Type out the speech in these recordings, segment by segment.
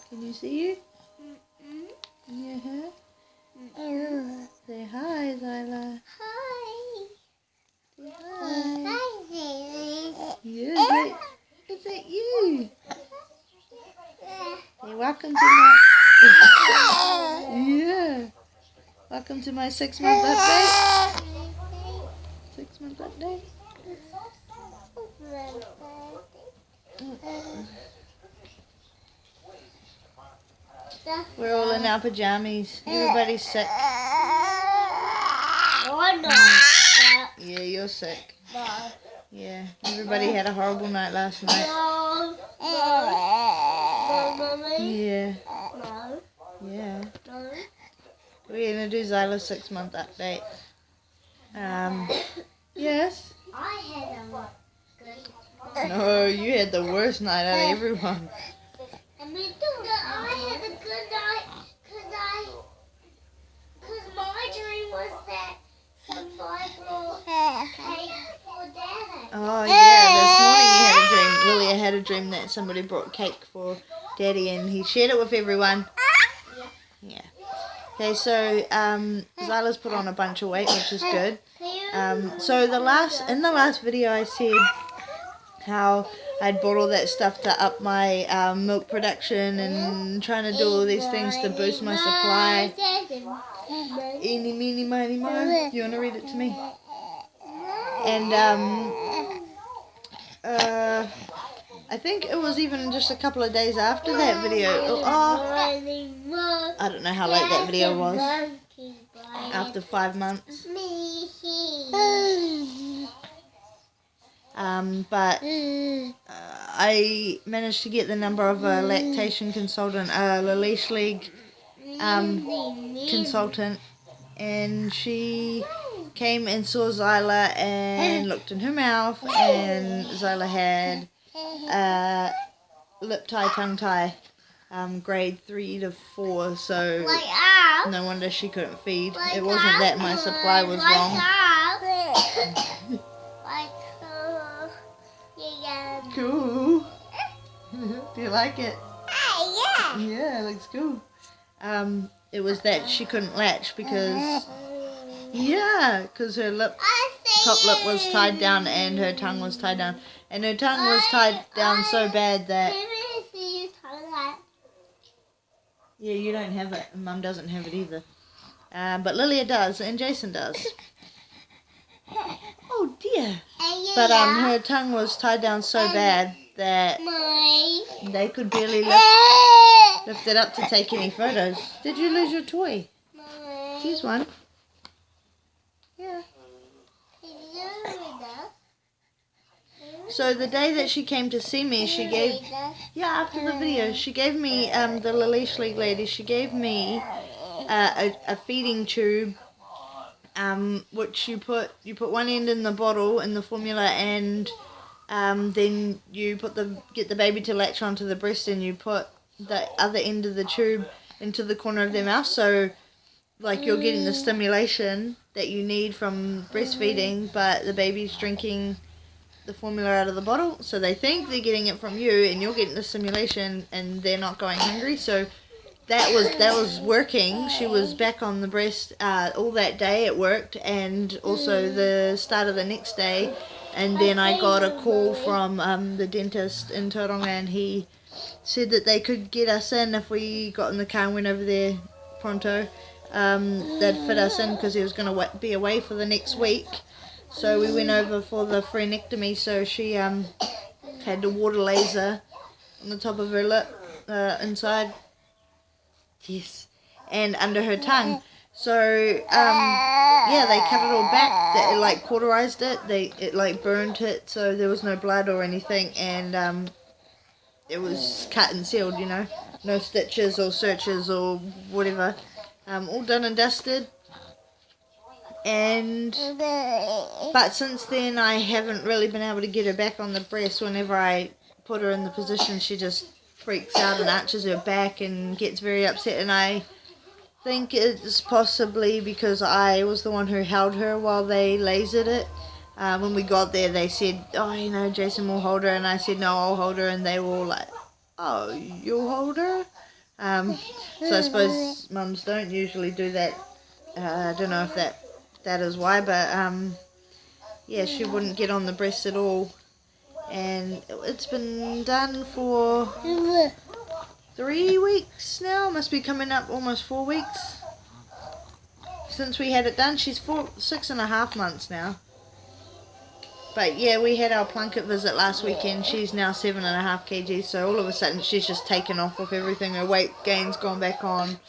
Can you see you? Yeah. Say hi, Zyla. Hi. Say hi. Hi, Zyla. Yeah, is that you? Hey, welcome to my... Yeah. Welcome to my 6-month update. 6-month update. We're all in our pajamas. Everybody's sick. I'm not. Yeah, you're sick. No. Yeah, everybody had a horrible night last night. No. No, Mommy. Yeah. No. Yeah. No. We're gonna do Zyla's 6-month update. Yes? I had a good. No, you had the worst night out of everyone. And me too. I had a good night because my dream was that somebody brought cake for Daddy. Oh yeah, this morning you had a dream. Lilia had a dream that somebody brought cake for Daddy and he shared it with everyone. Yeah. Okay, so Zyla's put on a bunch of weight, which is good. So in the last video I said how I'd bought all that stuff to up my milk production and trying to do all these things to boost my supply. Eeny, meeny, miny, mo. You want to read it to me? And I think it was even just a couple of days after that video. I don't know how late that video was. After 5 months. But I managed to get the number of a lactation consultant, a Laleesh League consultant, and she came and saw Zyla and looked in her mouth, and Zyla had lip tie, tongue tie, grade 3 to 4, so no wonder she couldn't feed. It wasn't that my supply was wrong. Cool. Do you like it? Yeah. Yeah, it looks cool. It was that she couldn't latch because her top lip was tied down and her tongue was tied down. And her tongue was tied down so bad that... Yeah, you don't have it. Mum doesn't have it either. But Lilia does and Jason does. Oh dear. But her tongue was tied down so bad that they could barely lift it up to take any photos. Did you lose your toy? Here's one. Yeah. So the day that she came to see me, she gave... Yeah, after the video, she gave me, the Laleesh League lady, she gave me a feeding tube, which you put one end in the bottle in the formula, and then you get the baby to latch onto the breast, and you put the other end of the tube into the corner of their mouth, so like you're getting the stimulation that you need from breastfeeding, but the baby's drinking the formula out of the bottle, so they think they're getting it from you, and you're getting the stimulation, and they're not going hungry. So that was working. She was back on the breast all that day. It worked, and also the start of the next day. And then I got a call from the dentist in Tauranga, and he said that they could get us in if we got in the car and went over there pronto. They'd fit us in because he was going to be away for the next week. So we went over for the frenectomy, so she had the water laser on the top of her lip, inside, yes, and under her tongue. So, yeah, they cut it all back, it like cauterized it, it like burned it, so there was no blood or anything, and it was cut and sealed, you know, no stitches or sutures or whatever, all done and dusted. But since then I haven't really been able to get her back on the breast. Whenever I put her in the position, she just freaks out and arches her back and gets very upset, and I think it's possibly because I was the one who held her while they lasered it. When we got there they said, oh, you know, Jason will hold her, and I said no, I'll hold her, and they were all like, oh, you'll hold her? So I suppose mums don't usually do that. I don't know if that is why, but yeah, she wouldn't get on the breast at all. And it's been done for 3 weeks now. Must be coming up almost 4 weeks since we had it done. She's 6.5 months now. But yeah, we had our Plunkett visit last weekend. She's now 7.5 kgs. So all of a sudden she's just taken off with everything. Her weight gain's gone back on.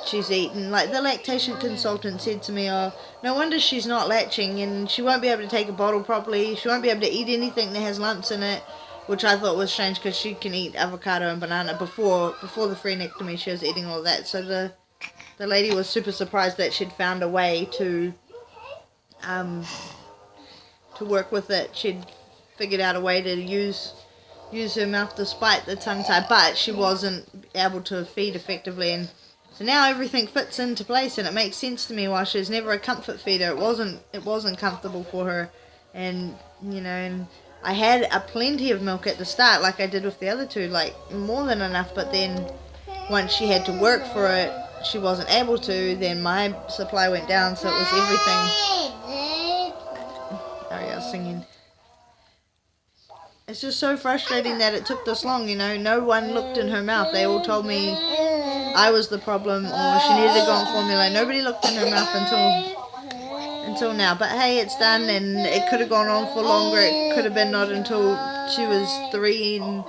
She's eaten. Like the lactation consultant said to me, oh, no wonder she's not latching, and she won't be able to take a bottle properly. She won't be able to eat anything that has lumps in it, which I thought was strange because she can eat avocado and banana. Before the frenectomy, she was eating all that. So the lady was super surprised that she'd found a way to work with it. She'd figured out a way to use her mouth despite the tongue tie, but she wasn't able to feed effectively, and so now everything fits into place, and it makes sense to me why she was never a comfort feeder. It wasn't comfortable for her, and and I had a plenty of milk at the start, like I did with the other two, like more than enough. But then once she had to work for it, she wasn't able to. Then my supply went down, so it was everything. Ariel's singing. It's just so frustrating that it took this long. No one looked in her mouth. They all told me I was the problem, or she needed to go on formula. Nobody looked in her mouth until now. But hey, it's done, and it could have gone on for longer. It could have been not until she was 3 and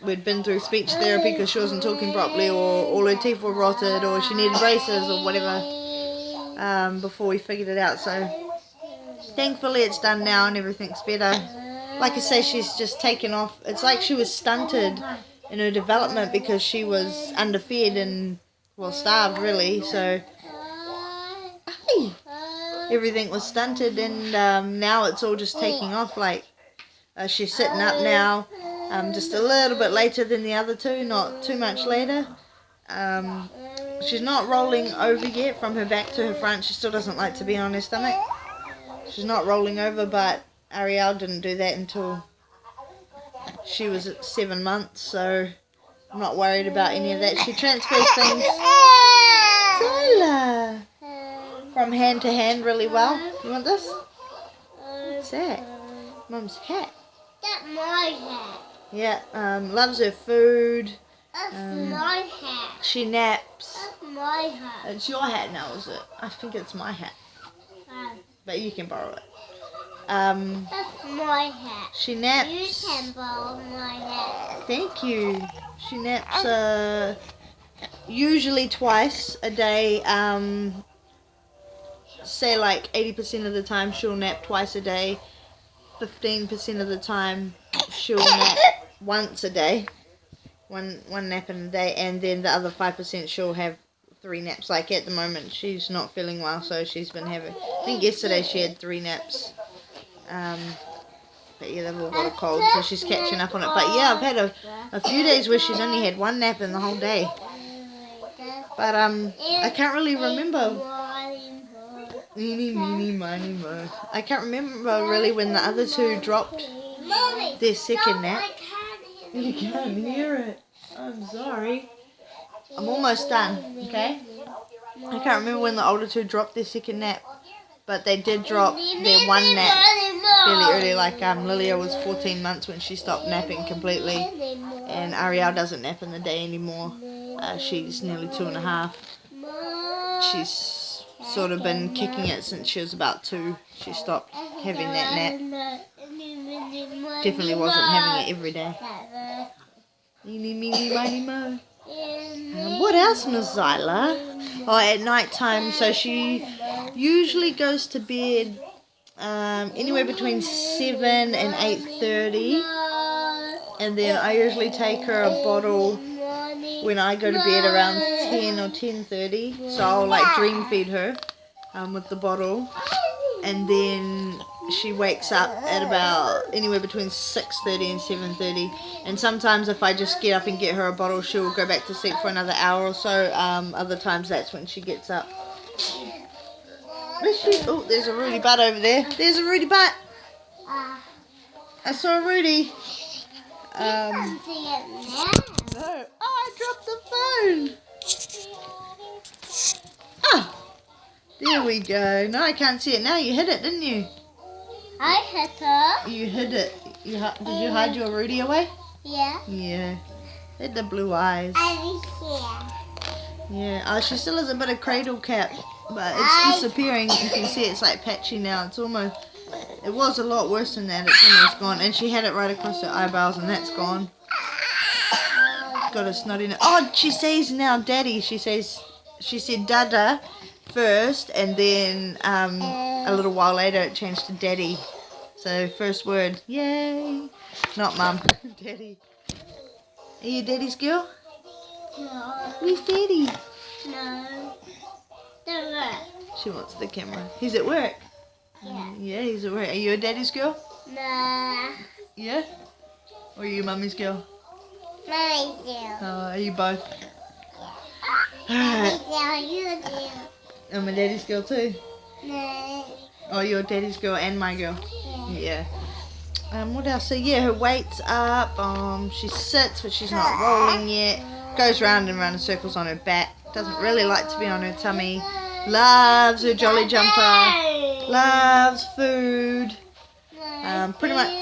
we'd been through speech therapy because she wasn't talking properly, or all her teeth were rotted, or she needed braces or whatever, before we figured it out. So thankfully it's done now and everything's better. Like I say, she's just taken off. It's like she was stunted in her development because she was underfed and, well, starved really. So everything was stunted, and now it's all just taking off. Like she's sitting up now, just a little bit later than the other two, not too much later. She's not rolling over yet from her back to her front. She still doesn't like to be on her stomach. She's not rolling over, but Ariel didn't do that until she was at 7 months, so I'm not worried about any of that. She transfers things, Zyla, from hand to hand really well. You want this? What's that? Mum's hat. That's my hat. Yeah, loves her food. That's my hat. She naps. That's my hat. It's your hat now, is it? I think it's my hat, but you can borrow it. That's my hat. She naps. You can borrow my hat. Thank you. She naps usually twice a day. Say like 80% of the time she'll nap twice a day. 15% of the time she'll nap once a day. One nap in a day, and then the other 5% she'll have 3 naps. Like at the moment she's not feeling well, so she's been having, I think yesterday she had 3 naps. But yeah, they've all got a cold, so she's catching up on it. But yeah, I've had a few days where she's only had 1 nap in the whole day. But I can't really remember. Eeny, meeny, miny, mo. I can't remember really when the other 2 dropped their second nap. You can't hear it. I'm sorry. I'm almost done, okay? I can't remember when the older 2 dropped their second nap, but they did drop their 1 nap fairly early. Like Lilia was 14 months when she stopped napping completely, and Ariel doesn't nap in the day anymore. She's nearly 2.5. She's sort of been kicking it since she was about 2. She stopped having that nap. Definitely wasn't having it every day. Eeny, meeny, miny, mo. What else, Miss Zyla? Oh, at night time, so she usually goes to bed anywhere between 7 and 8:30, and then I usually take her a bottle when I go to bed around 10 or 10:30, so I'll like dream feed her with the bottle, and then she wakes up at about anywhere between 6:30 and 7:30, and sometimes if I just get up and get her a bottle, she'll go back to sleep for another hour or so. Other times that's when she gets up. Oh, there's a Rudy butt over there. There's a Rudy butt. I saw a Rudy. can't see it now. No. Oh, I dropped the phone. Ah, there we go. No, I can't see it now. You hid it, didn't you? I hit her. You hid it. Did you hide your Rudy away? Yeah. Yeah. Hid the blue eyes. And here. Yeah. Oh, she still has a bit of cradle cap, but it's disappearing. You can see it's like patchy now. It's almost. It was a lot worse than that. It's almost gone. And she had it right across her eyebrows, and that's gone. Got a snotty nose. Oh, she says now, Daddy. She said Dada first, and then a little while later it changed to Daddy. So first word, yay! Not Mum, Daddy. Are you Daddy's girl? No. Where's Daddy? No. Don't look. She wants the camera. He's at work. Yeah. Yeah, he's at work. Are you a Daddy's girl? No. Yeah. Or are you Mummy's girl? Mommy do. Oh, are you both? Mommy Alright. do. You do. I'm a Daddy's girl too. No. Oh, you're Daddy's girl and my girl. Yeah. Yeah. What else? So yeah, her weight's up. She sits, but she's not rolling yet. Goes round and round in circles on her back. Doesn't really like to be on her tummy. Loves her jolly jumper. Loves food. Pretty much.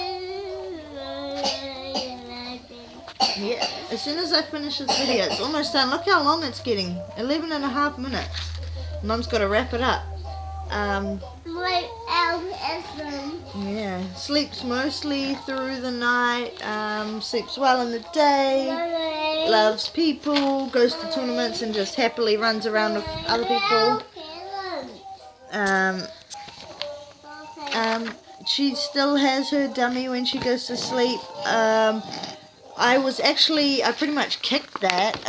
Yeah. As soon as I finish this video, it's almost done. Look how long it's getting. 11.5 minutes. Mum's got to wrap it up. What else is them? Yeah, sleeps mostly through the night, sleeps well in the day, loves people, goes to tournaments and just happily runs around with other people. She still has her dummy when she goes to sleep. I pretty much kicked that.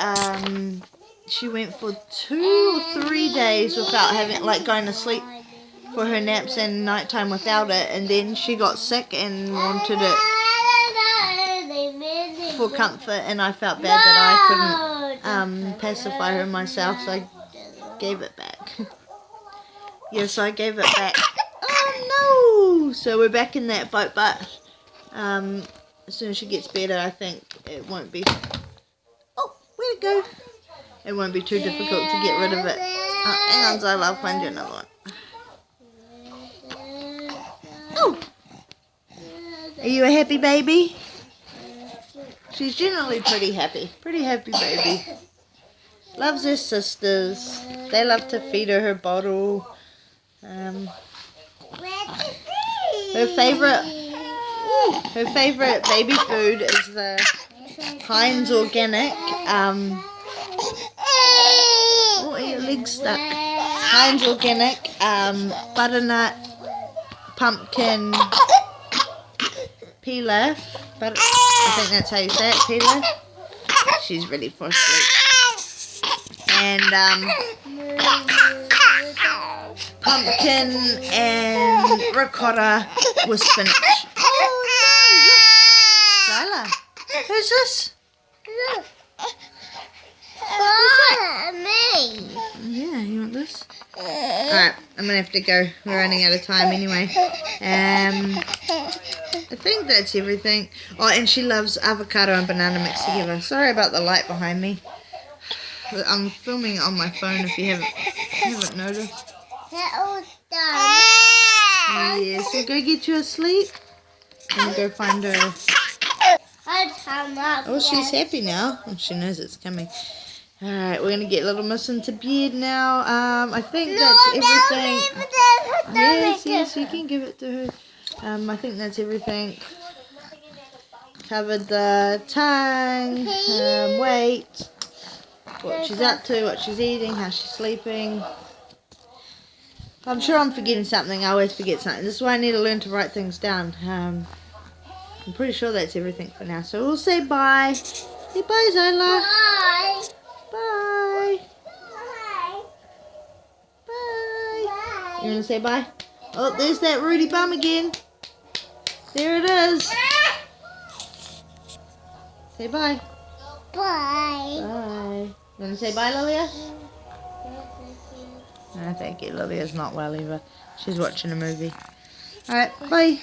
She went for 2 or 3 days without going to sleep for her naps and nighttime without it, and then she got sick and wanted it for comfort, and I felt bad that I couldn't pacify her myself, so I gave it back. Yes, I gave it back. Oh no! So we're back in that boat, but as soon as she gets better, I think it won't be. Oh, where'd it go? It won't be too difficult to get rid of it. Hang on, Zyla, I'll find you another one. Oh! Are you a happy baby? She's generally pretty happy. Pretty happy baby. Loves her sisters. They love to feed her bottle. Her favorite baby food is the Heinz Organic. Oh, your leg's stuck. Heinz Organic butternut pumpkin pilaf. I think that's how you say it, pilaf. She's ready for sleep. And pumpkin and ricotta with spinach. Oh no! Look, Zyla, who's this? Look. Me. Yeah, you want this? Alright, I'm gonna have to go. We're running out of time anyway. I think that's everything. Oh, and she loves avocado and banana mixed together. Sorry about the light behind me. I'm filming it on my phone if you haven't noticed. That all done. Yeah, so go get you a sleep and go find her. Oh, she's happy now. Oh, she knows it's coming. Alright, we're going to get little Miss into bed now. I think that's everything. Yes, you can give it to her. I think that's everything. Covered the tongue, weight, what she's up to, what she's eating, how she's sleeping. I'm sure I'm forgetting something. I always forget something. This is why I need to learn to write things down. I'm pretty sure that's everything for now. So we'll say bye. Say bye, Zyla. Bye. Bye. Bye. Bye. You want to say bye? Oh, there's that Rudy bum again. There it is. Say bye. Bye. Bye. You want to say bye, Lilia? No, thank you. Lilia's not well either. She's watching a movie. Alright, bye.